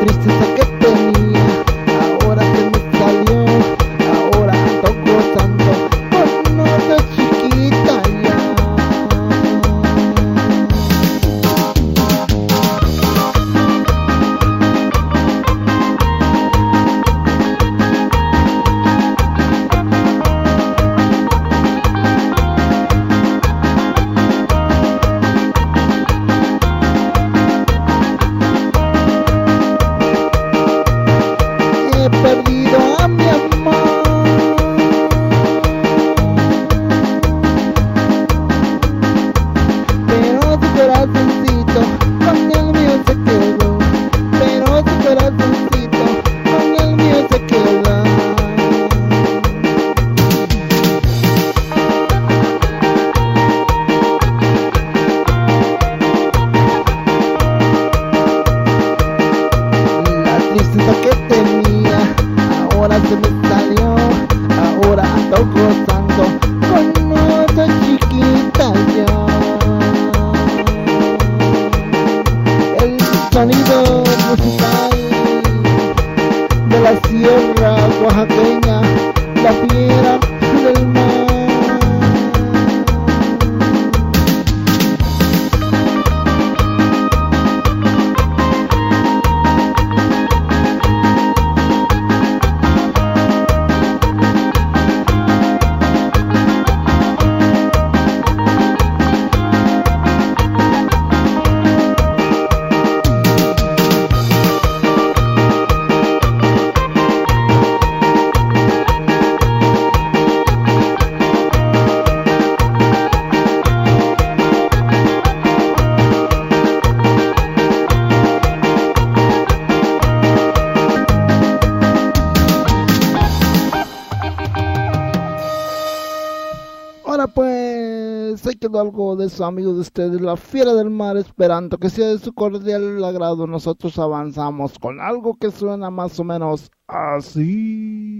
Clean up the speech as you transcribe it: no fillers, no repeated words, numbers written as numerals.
tristeza que tenía, ahora se me salió, ahora ando gozando con otra chiquita ya. He perdido a mi amor, pero su corazoncito con el mío se quedó, pero su corazoncito con el mío se quedó. La tristeza que tenía, ahora se me salió, ahora ando gozando con otra chiquita ya. El sonido musical de la sierra oaxaqueña, la fiera del mar. Ahora pues, ahí quedó algo de su amigo de ustedes, la fiera del mar, esperando que sea de su cordial agrado. Nosotros avanzamos con algo que suena más o menos así.